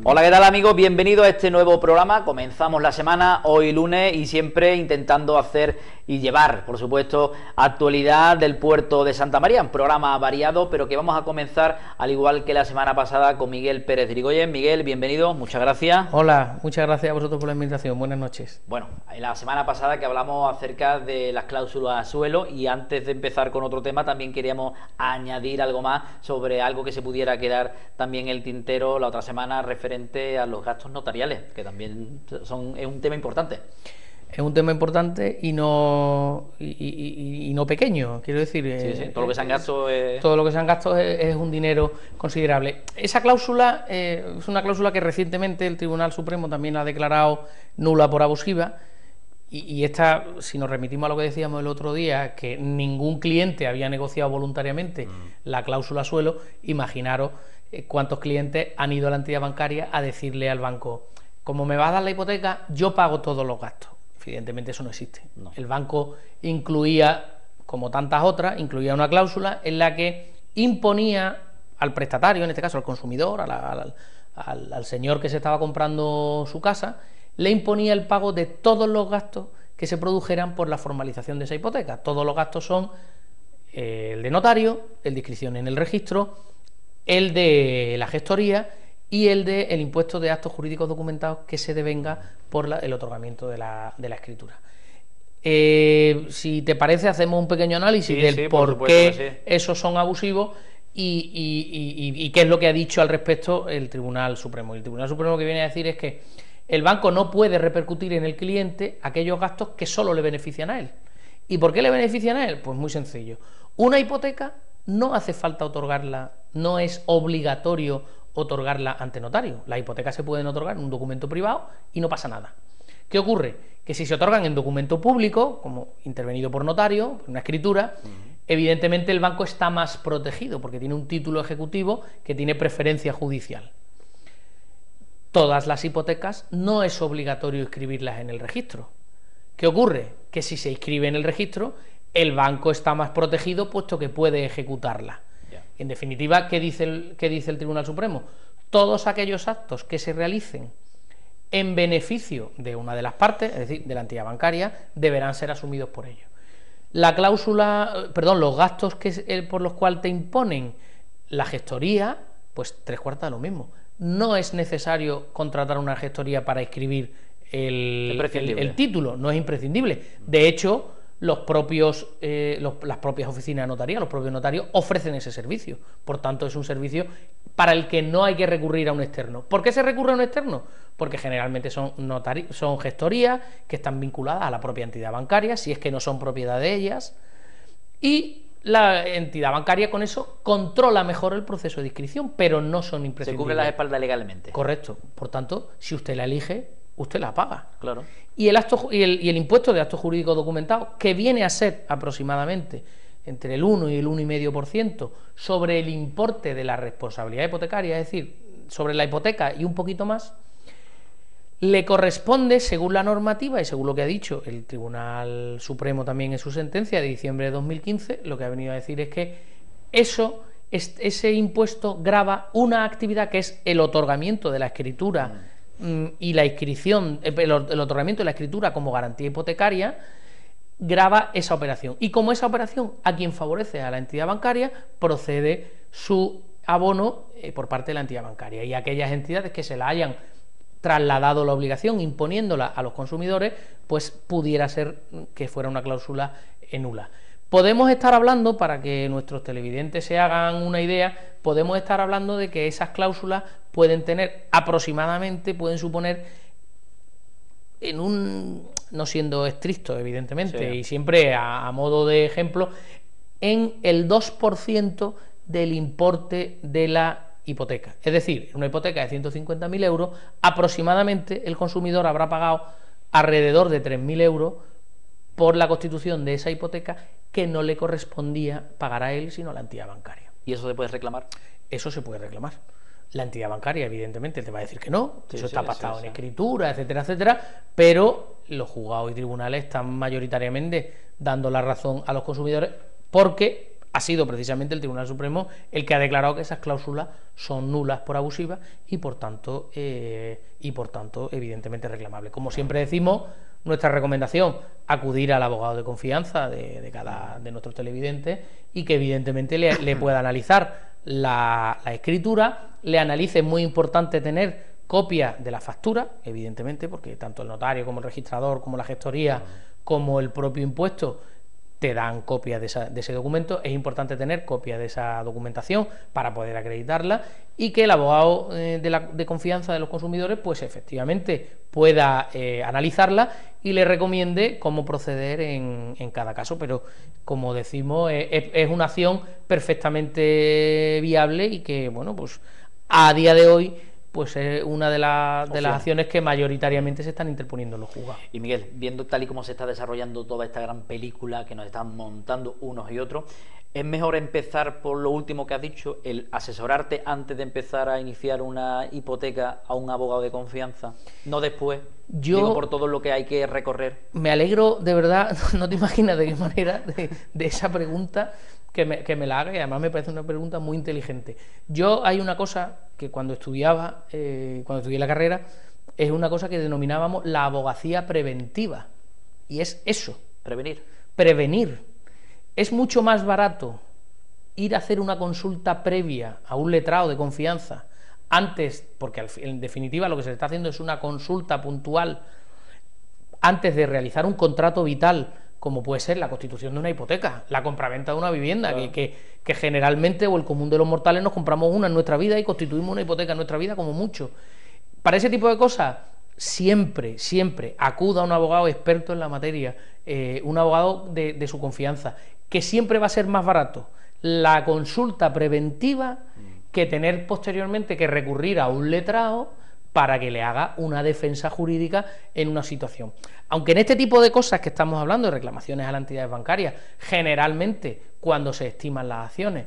Hola, ¿qué tal, amigos? Bienvenidos a este nuevo programa. Comenzamos la semana, hoy lunes, y siempre intentando hacer y llevar, por supuesto, actualidad del puerto de Santa María. Un programa variado, pero que vamos a comenzar, al igual que la semana pasada, con Miguel Pérez de Irigoyen. Miguel, bienvenido, muchas gracias. Hola, muchas gracias a vosotros por la invitación, buenas noches. Bueno, en la semana pasada que hablamos acerca de las cláusulas a suelo, y antes de empezar con otro tema, también queríamos añadir algo más sobre algo que se pudiera quedar también en el tintero la otra semana, referente a los gastos notariales, que también es un tema importante. Es un tema importante y no pequeño, quiero decir. Sí, todo lo que se han gastado todo lo que se han gastado es un dinero considerable. Esa cláusula es una cláusula que recientemente el Tribunal Supremo también ha declarado nula por abusiva. Y esta, si nos remitimos a lo que decíamos el otro día, que ningún cliente había negociado voluntariamente la cláusula suelo, imaginaros cuántos clientes han ido a la entidad bancaria a decirle al banco: como me vas a dar la hipoteca, yo pago todos los gastos. Evidentemente eso no existe. No. El banco incluía, como tantas otras, incluía una cláusula en la que imponía al prestatario, en este caso al consumidor, al señor que se estaba comprando su casa, le imponía el pago de todos los gastos que se produjeran por la formalización de esa hipoteca. Todos los gastos son el de notario, el de inscripción en el registro, el de la gestoría y el del impuesto de actos jurídicos documentados que se devenga por el otorgamiento de la escritura. Si te parece, hacemos un pequeño análisis del por qué esos son abusivos y qué es lo que ha dicho al respecto el Tribunal Supremo. El Tribunal Supremo lo que viene a decir es que el banco no puede repercutir en el cliente aquellos gastos que solo le benefician a él. ¿Y por qué le benefician a él? Pues muy sencillo. Una hipoteca no hace falta otorgarla, no es obligatorio otorgarla ante notario. Las hipotecas se pueden otorgar en un documento privado y no pasa nada. ¿Qué ocurre? Que si se otorgan en documento público, como intervenido por notario, una escritura, evidentemente el banco está más protegido porque tiene un título ejecutivo que tiene preferencia judicial. Todas las hipotecas no es obligatorio inscribirlas en el registro. ¿Qué ocurre? Que si se inscribe en el registro, el banco está más protegido puesto que puede ejecutarla. En definitiva, ¿qué dice el Tribunal Supremo? Todos aquellos actos que se realicen en beneficio de una de las partes, es decir, de la entidad bancaria, deberán ser asumidos por ellos. La cláusula, los gastos por los cuales te imponen la gestoría, pues 3/4 de lo mismo. No es necesario contratar una gestoría para inscribir el título, no es imprescindible. De hecho, las propias oficinas de notaría, los propios notarios ofrecen ese servicio. Por tanto, es un servicio para el que no hay que recurrir a un externo. ¿Por qué se recurre a un externo? Porque generalmente son gestorías que están vinculadas a la propia entidad bancaria, si es que no son propiedad de ellas, y la entidad bancaria con eso controla mejor el proceso de inscripción, pero no son imprescindibles. Se cubre las espaldas legalmente. Correcto. Por tanto, si usted la elige, usted la paga. Claro. Y el impuesto de actos jurídicos documentados, que viene a ser aproximadamente entre el 1 y el 1,5% sobre el importe de la responsabilidad hipotecaria, es decir, sobre la hipoteca y un poquito más, le corresponde, según la normativa y según lo que ha dicho el Tribunal Supremo también en su sentencia de diciembre de 2015, lo que ha venido a decir es que ese impuesto grava una actividad que es el otorgamiento de la escritura y la inscripción, el otorgamiento de la escritura como garantía hipotecaria, grava esa operación. Y como esa operación a quien favorece a la entidad bancaria, procede su abono por parte de la entidad bancaria. Y aquellas entidades que se la hayan trasladado la obligación, imponiéndola a los consumidores, pues pudiera ser que fuera una cláusula nula. Podemos estar hablando, para que nuestros televidentes se hagan una idea, podemos estar hablando de que esas cláusulas pueden tener aproximadamente, pueden suponer, no siendo estricto evidentemente, sí, y siempre a modo de ejemplo, en el 2% del importe de la hipoteca. Es decir, en una hipoteca de 150.000 euros, aproximadamente el consumidor habrá pagado alrededor de 3.000 euros por la constitución de esa hipoteca que no le correspondía pagar a él, sino a la entidad bancaria. ¿Y eso se puede reclamar? Eso se puede reclamar. La entidad bancaria, evidentemente, te va a decir que no, que eso está pactado en escritura, etcétera, etcétera, pero los juzgados y tribunales están mayoritariamente dando la razón a los consumidores porque ha sido precisamente el Tribunal Supremo el que ha declarado que esas cláusulas son nulas por abusivas y por tanto evidentemente reclamables. Como siempre decimos, nuestra recomendación, acudir al abogado de confianza de nuestros televidentes y que evidentemente le pueda analizar la escritura, le analice. Es muy importante tener copia de la factura, evidentemente, porque tanto el notario como el registrador, como la gestoría, como el propio impuesto te dan copia de ese documento. Es importante tener copia de esa documentación para poder acreditarla y que el abogado de confianza de los consumidores pues efectivamente pueda analizarla y le recomiende cómo proceder en cada caso. Pero como decimos, es una acción perfectamente viable y que, bueno, pues a día de hoy pues es una de las acciones que mayoritariamente se están interponiendo en los juzgados. Y Miguel, viendo tal y como se está desarrollando toda esta gran película que nos están montando unos y otros, ¿es mejor empezar por lo último que has dicho, el asesorarte antes de empezar a iniciar una hipoteca a un abogado de confianza, no después? Digo, por todo lo que hay que recorrer. Me alegro, de verdad, no te imaginas de qué manera de esa pregunta que me la haga, y además me parece una pregunta muy inteligente. Hay una cosa que cuando estudié la carrera, es una cosa que denominábamos la abogacía preventiva, y es eso. Prevenir. Es mucho más barato ir a hacer una consulta previa a un letrado de confianza antes, porque en definitiva lo que se está haciendo es una consulta puntual antes de realizar un contrato vital, como puede ser la constitución de una hipoteca, la compraventa de una vivienda, claro, que generalmente, o el común de los mortales, nos compramos una en nuestra vida y constituimos una hipoteca en nuestra vida como mucho. Para ese tipo de cosas, siempre acuda a un abogado experto en la materia, un abogado de su confianza, que siempre va a ser más barato la consulta preventiva que tener posteriormente que recurrir a un letrado para que le haga una defensa jurídica en una situación. Aunque en este tipo de cosas que estamos hablando, de reclamaciones a las entidades bancarias, generalmente cuando se estiman las acciones,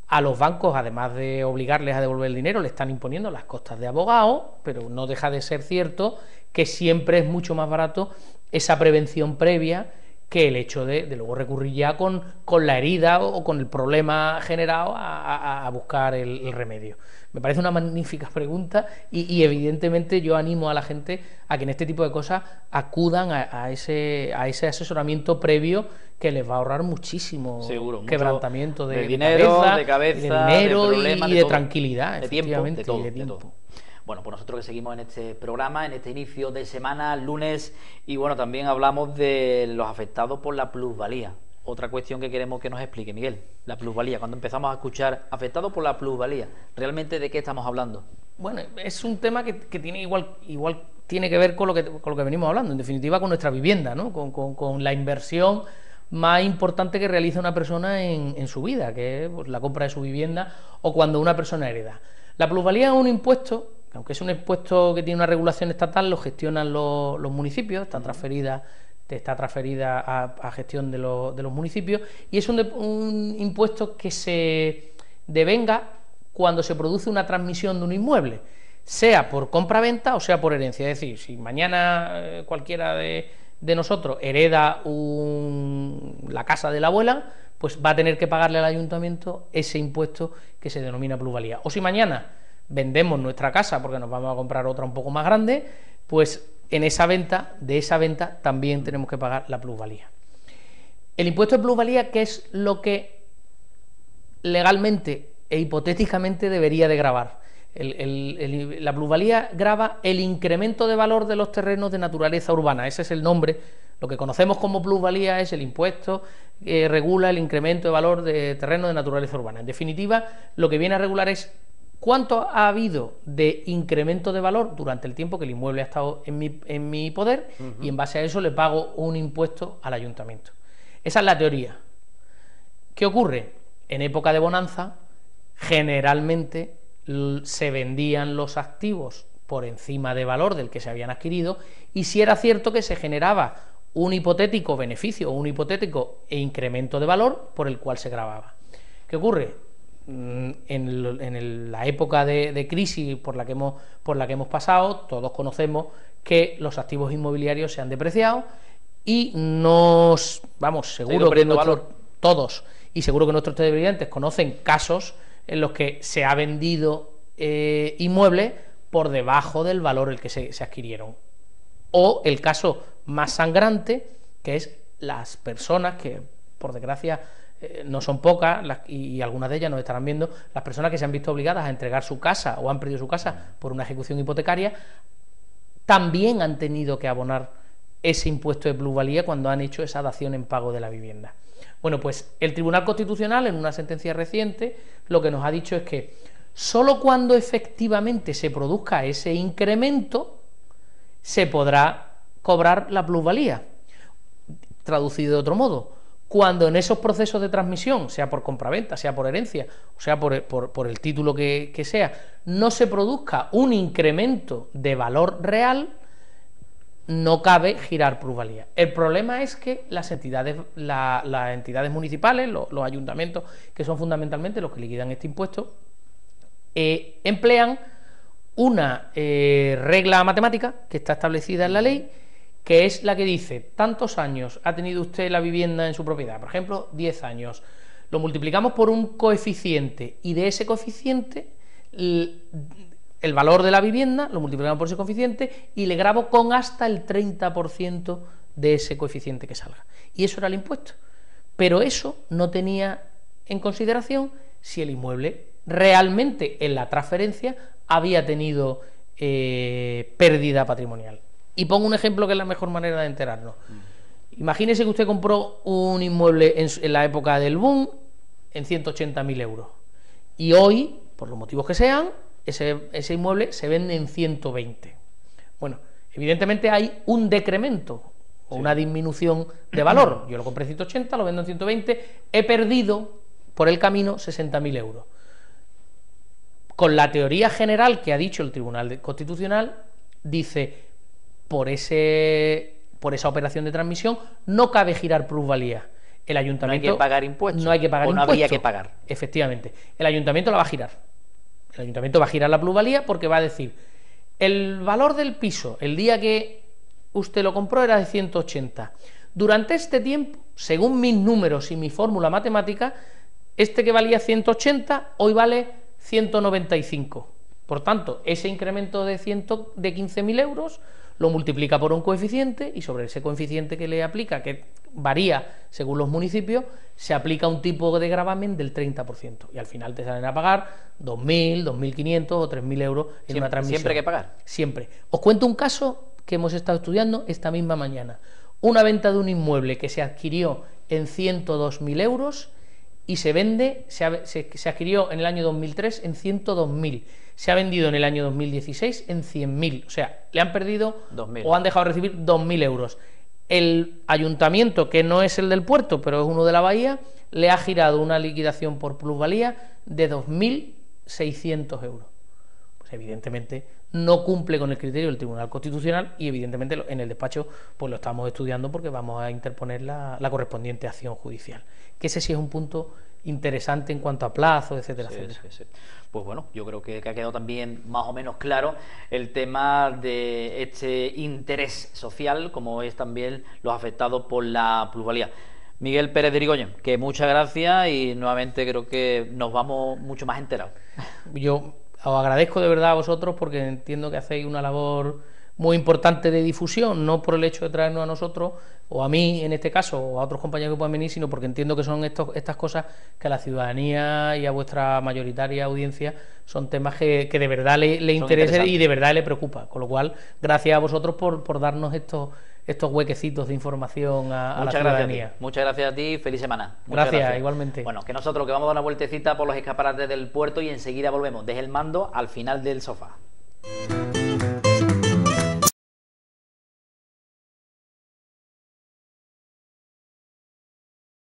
a los bancos, además de obligarles a devolver el dinero, le están imponiendo las costas de abogado, pero no deja de ser cierto que siempre es mucho más barato esa prevención previa que el hecho de luego recurrir ya con la herida o con el problema generado a buscar el remedio. Me parece una magnífica pregunta y evidentemente yo animo a la gente a que en este tipo de cosas acudan a ese asesoramiento previo, que les va a ahorrar muchísimo quebrantamiento de dinero, de cabeza, de dinero de y de tranquilidad, de tiempo, de todo. Bueno, pues nosotros que seguimos en este programa, en este inicio de semana, lunes, y bueno, también hablamos de los afectados por la plusvalía. Otra cuestión que queremos que nos explique, Miguel, la plusvalía. Cuando empezamos a escuchar afectados por la plusvalía, ¿realmente de qué estamos hablando? Bueno, es un tema que tiene igual tiene que ver con lo que venimos hablando, en definitiva con nuestra vivienda, ¿no? Con la inversión más importante que realiza una persona en su vida, que es pues, la compra de su vivienda o cuando una persona hereda. La plusvalía es un impuesto, aunque es un impuesto que tiene una regulación estatal, lo gestionan los municipios, está transferida a gestión de los municipios, y es un impuesto que se devenga cuando se produce una transmisión de un inmueble, sea por compra-venta o sea por herencia. Es decir, si mañana cualquiera de nosotros hereda la casa de la abuela, pues va a tener que pagarle al ayuntamiento ese impuesto que se denomina plusvalía. O si mañana vendemos nuestra casa porque nos vamos a comprar otra un poco más grande, pues de esa venta también tenemos que pagar la plusvalía. El impuesto de plusvalía, ¿qué es lo que legalmente e hipotéticamente debería de gravar? La plusvalía grava el incremento de valor de los terrenos de naturaleza urbana. Ese es el nombre. Lo que conocemos como plusvalía es el impuesto que regula el incremento de valor de terrenos de naturaleza urbana. En definitiva, lo que viene a regular es cuánto ha habido de incremento de valor durante el tiempo que el inmueble ha estado en mi poder, y en base a eso le pago un impuesto al ayuntamiento. Esa es la teoría. ¿Qué ocurre? En época de bonanza, generalmente se vendían los activos por encima de valor del que se habían adquirido, y si era cierto que se generaba un hipotético beneficio o un hipotético incremento de valor por el cual se gravaba. ¿Qué ocurre? En la época de crisis por la que hemos pasado, todos conocemos que los activos inmobiliarios se han depreciado y seguro que todos, y seguro que nuestros televidentes conocen casos en los que se ha vendido inmuebles por debajo del valor el que se adquirieron. O el caso más sangrante, que es las personas que, por desgracia, no son pocas, y algunas de ellas nos estarán viendo, las personas que se han visto obligadas a entregar su casa o han perdido su casa por una ejecución hipotecaria, también han tenido que abonar ese impuesto de plusvalía cuando han hecho esa dación en pago de la vivienda. Bueno, pues el Tribunal Constitucional, en una sentencia reciente, lo que nos ha dicho es que solo cuando efectivamente se produzca ese incremento se podrá cobrar la plusvalía. Traducido de otro modo, cuando en esos procesos de transmisión, sea por compraventa, sea por herencia, o sea por el título que sea, no se produzca un incremento de valor real, no cabe girar plusvalía. El problema es que las entidades municipales, los ayuntamientos, que son fundamentalmente los que liquidan este impuesto, emplean una regla matemática que está establecida en la ley, que es la que dice: tantos años ha tenido usted la vivienda en su propiedad, por ejemplo, 10 años, lo multiplicamos por un coeficiente, y de ese coeficiente el valor de la vivienda lo multiplicamos por ese coeficiente y le grabo con hasta el 30% de ese coeficiente que salga. Y eso era el impuesto. Pero eso no tenía en consideración si el inmueble realmente en la transferencia había tenido pérdida patrimonial. Y pongo un ejemplo que es la mejor manera de enterarnos. Imagínese que usted compró un inmueble en la época del boom en 180.000 euros. Y hoy, por los motivos que sean, ese inmueble se vende en 120. Bueno, evidentemente hay un decremento o una disminución de valor. Yo lo compré en 180, lo vendo en 120, he perdido por el camino 60.000 euros. Con la teoría general que ha dicho el Tribunal Constitucional, dice: por esa operación de transmisión no cabe girar plusvalía. El ayuntamiento no hay que pagar impuestos. No hay que pagar o no impuestos. Habría que pagar. Efectivamente. El ayuntamiento la va a girar. El ayuntamiento va a girar la plusvalía porque va a decir: el valor del piso el día que usted lo compró era de 180. Durante este tiempo, según mis números y mi fórmula matemática, este que valía 180 hoy vale 195. Por tanto, ese incremento de 15.000 euros lo multiplica por un coeficiente, y sobre ese coeficiente que le aplica, que varía según los municipios, se aplica un tipo de gravamen del 30%, y al final te salen a pagar 2.000, 2.500 o 3.000 euros en una transmisión. ¿Siempre hay que pagar? Siempre. Os cuento un caso que hemos estado estudiando esta misma mañana. Una venta de un inmueble que se adquirió en 102.000 euros y se adquirió en el año 2003 en 102.000. Se ha vendido en el año 2016 en 100.000. O sea, le han perdido 2.000. O han dejado de recibir 2.000 euros. El ayuntamiento, que no es el del puerto, pero es uno de la bahía, le ha girado una liquidación por plusvalía de 2.600 euros. Pues evidentemente no cumple con el criterio del Tribunal Constitucional, y evidentemente en el despacho pues lo estamos estudiando porque vamos a interponer la correspondiente acción judicial. Que ese sí es un punto interesante en cuanto a plazos, etcétera, etcétera. Sí. Pues bueno, yo creo que ha quedado también más o menos claro el tema de este interés social, como es también los afectados por la plusvalía. Miguel Pérez de Irigoyen, que muchas gracias, y nuevamente creo que nos vamos mucho más enterados. Yo os agradezco de verdad a vosotros, porque entiendo que hacéis una labor muy importante de difusión, no por el hecho de traernos a nosotros, o a mí en este caso, o a otros compañeros que puedan venir, sino porque entiendo que son estas cosas que a la ciudadanía y a vuestra mayoritaria audiencia son temas que de verdad le interesa y de verdad le preocupa. Con lo cual, gracias a vosotros por darnos estos huequecitos de información a la ciudadanía. Muchas gracias a ti, feliz semana. Gracias, igualmente. Bueno, que nosotros que vamos a dar una vueltecita por los escaparates del puerto y enseguida volvemos. Deje el mando al final del sofá.